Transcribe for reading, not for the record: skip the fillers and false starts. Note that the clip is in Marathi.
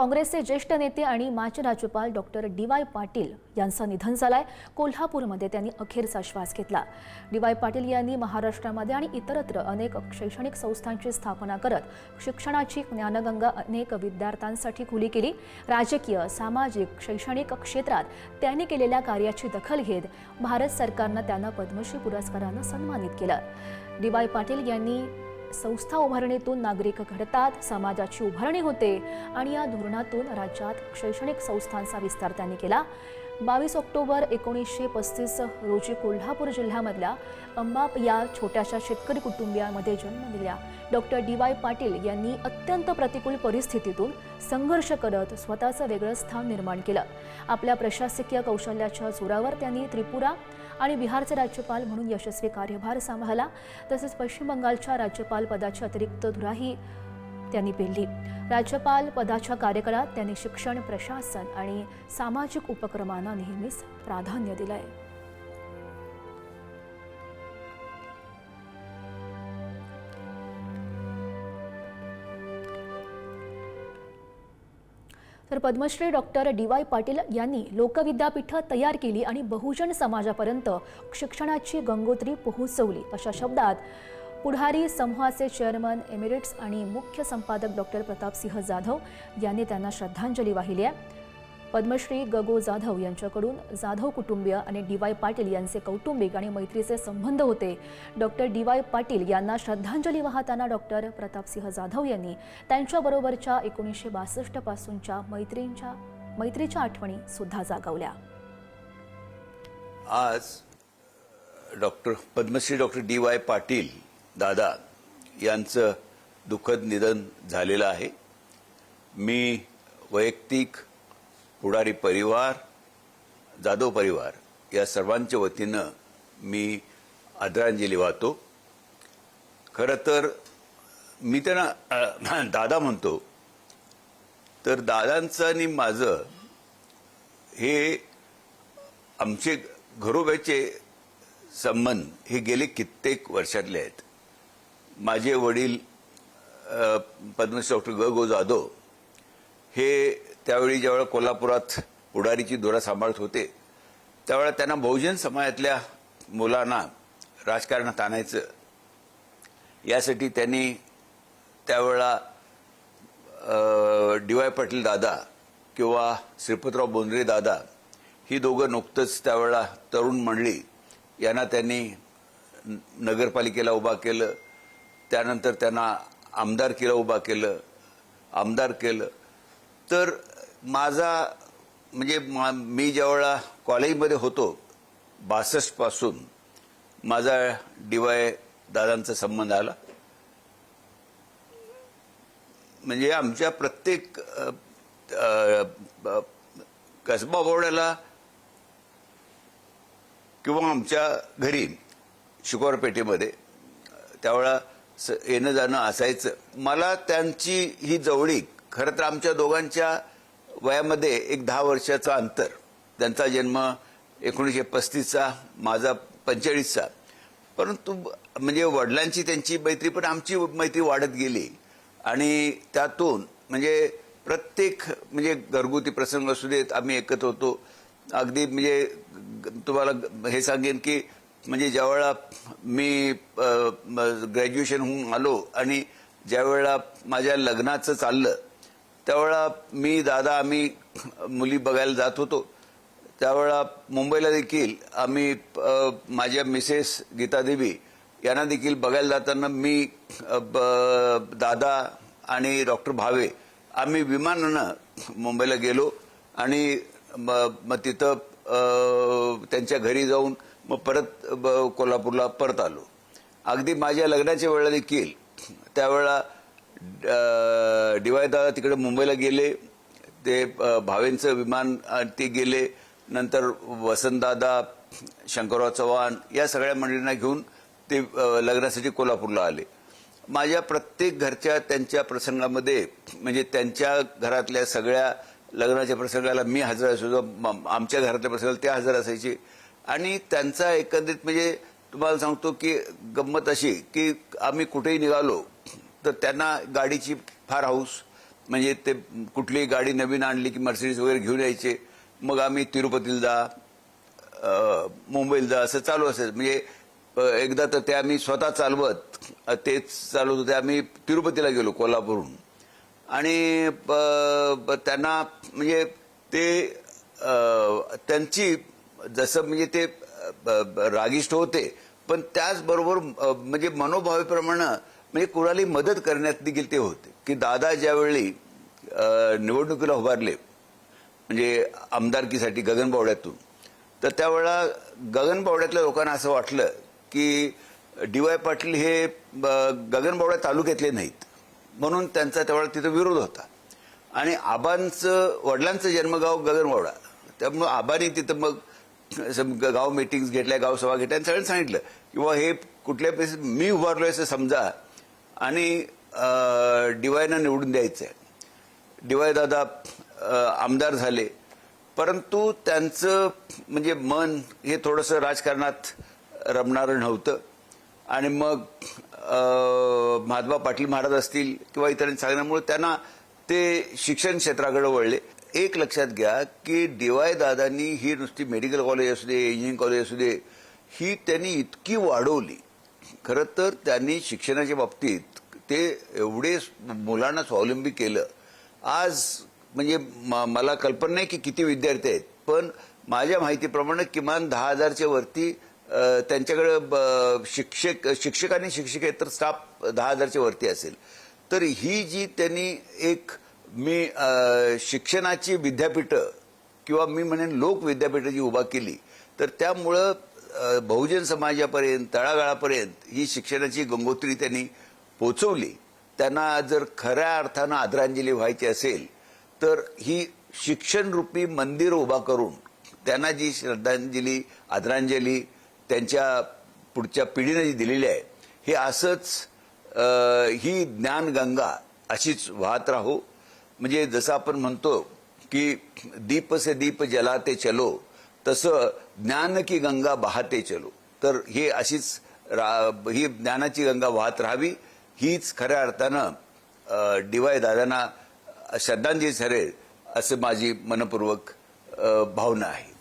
काँग्रेसचे ज्येष्ठ नेते आणि माजी राज्यपाल डॉक्टर डी.वाय. पाटील यांचं निधन झालंय। कोल्हापूरमध्ये त्यांनी अखेरचा श्वास घेतला। डी.वाय. पाटील यांनी महाराष्ट्रामध्ये आणि इतरत्र अनेक शैक्षणिक संस्थांची स्थापना करत शिक्षणाची ज्ञानगंगा अनेक विद्यार्थ्यांसाठी खुली केली। राजकीय, सामाजिक, शैक्षणिक क्षेत्रात त्यांनी केलेल्या कार्याची दखल घेत भारत सरकारने त्यांना पद्मश्री पुरस्काराने सन्मानित केलं। डी.वाय. पाटील यांनी संस्था उभारणीतून नागरिक घडतात, समाजाची उभारणी होते आणि या धोरणातून राज्यात शैक्षणिक संस्थांचा विस्तार त्यांनी केला। 22 ऑक्टोबर 1935 रोजी कोल्हापूर जिल्ह्यामधल्या अंबाप या छोट्याशा शेतकरी कुटुंबियामध्ये जन्म दिला। Doctor DY. पाटील यांनी अत्यंत प्रतिकूल परिस्थितीतून संघर्ष करत स्वतःचं वेगळं स्थान निर्माण केलं। आपल्या प्रशासकीय कौशल्याच्या जोरावर त्यांनी त्रिपुरा आणि बिहारचे राज्यपाल म्हणून यशस्वी कार्यभार सांभाळला। तसेच पश्चिम बंगालच्या राज्यपाल पदाची अतिरिक्त धुराही त्यांनी पेलली। राज्यपाल पदाच्या कार्यकाळात त्यांनी शिक्षण, प्रशासन आणि सामाजिक उपक्रमांना नेहमीच प्राधान्य दिलंय। तर पद्मश्री डॉक्टर डी.वाय. पाटील यांनी लोकविद्यापीठं तयार केली आणि बहुजन समाजापर्यंत शिक्षणाची गंगोत्री पोहोचवली अशा शब्दात पुढारी समूहाचे चेअरमन एमिरेट्स आणि मुख्य संपादक डॉक्टर प्रतापसिंह जाधव यांनी त्यांना श्रद्धांजली वाहिली आहे। पद्मश्री गगो जाधव यांच्याकडून जाधव कुटुंबीय आणि डी.वाय. पाटील यांचे कौटुंबिक आणि मैत्रीचे संबंध होते। Doctor DY. पाटील यांना श्रद्धांजली वाहताना डॉक्टर प्रतापसिंह जाधव यांनी त्यांच्याबरोबरच्या 1962 पासूनच्या मैत्रीच्या आठवणी सुद्धा जागवल्या। आज पद्मश्री डॉक्टर डी.वाय. पाटील दादा यांचं दुःखद निधन झालेलं आहे। मी वैयक्तिक, पुढारी परिवार, जाधव परिवार या सर्वांच्या वतीनं मी आदरांजली वाहतो। खरं तर मी त्यांना दादा म्हणतो, तर दादांचं आणि माझं हे आमचे घरोब्याचे संबंध हे गेले कित्येक वर्षातले आहेत। माझे वडील पद्मश्री डॉक्टर गगो जाधव हे त्यावेळी ज्यावेळेला कोल्हापुरात पुढारीची धुरा सांभाळत होते त्यावेळेला त्यांना बहुजन समाजातल्या मुलांना राजकारणात आणायचं यासाठी त्यांनी त्यावेळेला डी.वाय. पाटील दादा किंवा श्रीपतराव बोंद्रे दादा ही दोघं नुकतंच त्यावेळेला तरुण मंडळी यांना त्यांनी नगरपालिकेला उभा केलं, त्यानंतर त्यांना आमदारकीला उभा केलं, आमदार केलं। तर माझा म्हणजे मी ज्यावेळेला कॉलेजमध्ये होतो 62 पासून माझा डी.वाय. दादांचा संबंध आला। म्हणजे आमच्या प्रत्येक कसबा बोर्डाला किंवा आमच्या घरी शुक्रवारपेठेमध्ये त्यावेळेला येणं जाणं असायचं। मला त्यांची ही जवळीक, खरं तर आमच्या दोघांच्या वयामध्ये एक 10 वर्षाचं अंतर, त्यांचा जन्म 1935चा, माझा 45चा, परंतु म्हणजे वडिलांची त्यांची मैत्री पण आमची मैत्री वाढत गेली आणि त्यातून म्हणजे प्रत्येक म्हणजे घरगुती प्रसंग असू देत आम्ही एकत्र होतो। अगदी म्हणजे तुम्हाला हे सांगेन की म्हणजे ज्यावेळेला मी ग्रॅज्युएशन होऊन आलो आणि ज्यावेळेला माझ्या लग्नाचं चाललं त्यावेळेला मी दादा आम्ही मुली बघायला जात होतो। त्यावेळेला मुंबईला देखील आम्ही माझ्या मिसेस गीता देवी यांना देखील बघायला जाताना मी दादा आणि डॉक्टर भावे आम्ही विमानानं मुंबईला गेलो आणि मग तिथं त्यांच्या घरी जाऊन मग परत कोल्हापूरला परत आलो। अगदी माझ्या लग्नाच्या वेळेला देखील त्यावेळेला डी.वाय. दादा तिकडे मुंबईला गेले, ते भावेंचं विमान ते गेले, नंतर वसंतदादा, शंकरराव चव्हाण या सगळ्या मंडळींना घेऊन ते लग्नासाठी कोल्हापूरला आले। माझ्या प्रत्येक घरच्या त्यांच्या प्रसंगामध्ये म्हणजे त्यांच्या घरातल्या सगळ्या लग्नाच्या प्रसंगाला मी हजर असायचो, आमच्या घरातल्या प्रसंगाला ते हजर असायचे आणि त्यांचा एकंदरीत म्हणजे तुम्हाला सांगतो की गंमत अशी की आम्ही कुठेही निघालो तर त्यांना गाडीची फार हौस म्हणजे ते कुठलीही गाडी नवीन आणली की मर्सिडीज वगैरे घेऊन यायचे. मग आम्ही तिरुपतीला जा, मुंबईला जा असं चालू असेल. म्हणजे एकदा तर ते आम्ही स्वतः चालवत तेच चालवत होते. आम्ही तिरुपतीला गेलो कोल्हापूरहून आणि त्यांना म्हणजे ते त्यांची जसं म्हणजे ते रागिष्ट होते पण त्याचबरोबर म्हणजे मनोभावेप्रमाणे म्हणजे कुणाली मदत करण्यात देखील ते होते की दादा ज्यावेळी निवडणुकीला उभारले म्हणजे आमदारकीसाठी गगनबावड्यातून, तर त्यावेळेला गगनबावड्यातल्या लोकांना असं वाटलं की डी.वाय. पाटील हे गगनबावडा तालुक्यातले नाहीत म्हणून त्यांचा त्यावेळेला तिथं विरोध होता. आणि आबांचं वडिलांचं जन्मगाव गगनबावडा, त्यामुळे आबांनी तिथं मग गाव मीटिंग्स घेतल्या, गाव सभा घेतल्या आणि सगळ्यांनी सांगितलं किंवा हे कुठल्या परिस्थितीत मी उभारलोय असं समजा आणि डी.वायना निवडून द्यायचं आहे. डी.वाय. दादा आमदार झाले परंतु त्यांचं म्हणजे मन हे थोडंसं राजकारणात रमणारं नव्हतं. आणि मग महात्मा पाटील महाराज असतील किंवा इतरांनी सांगण्यामुळे त्यांना ते शिक्षण क्षेत्राकडे वळले. एक लक्षात घ्या की डी.वाय. दादांनी ही नुसती मेडिकल कॉलेज असू दे, इंजिनिअरिंग कॉलेज असू दे, ही त्यांनी इतकी वाढवली. खरं तर त्यांनी शिक्षणाच्या बाबतीत ते एवढे मुलांना स्वावलंबी केलं. आज म्हणजे मला कल्पना नाही की किती विद्यार्थी आहेत पण माझ्या माहितीप्रमाणे किमान 10,000च्या वरती त्यांच्याकडे शिक्षक आणि शिक्षकेतर स्टाफ 10,000च्या वरती असेल. तर ही जी त्यांनी एक मी शिक्षणाची विद्यापीठं किंवा मी म्हणेन लोक विद्यापीठं जी उभा केली तर त्यामुळं बहुजन समाजापर्यंत तळागाळापर्यंत ही शिक्षणाची गंगोत्री त्यांनी पोचवली. त्यांना जर खऱ्या अर्थानं आदरांजली व्हायची असेल तर ही शिक्षणरूपी मंदिर उभा करून त्यांना जी श्रद्धांजली आदरांजली त्यांच्या पुढच्या पिढीने जी दिलेली आहे हे असंच ही ज्ञानगंगा अशीच वाहत राहो. म्हणजे जसं आपण म्हणतो की दीप से दीप जलाते चलो तसं ज्ञान की गंगा बहाते चलो. तर हे अशीच ही ज्ञानाची गंगा वाहत राहावी हीच खऱ्या अर्थानं डी.वाय. दादांना श्रद्धांजली ठरेल असं माझी मनपूर्वक भावना आहे.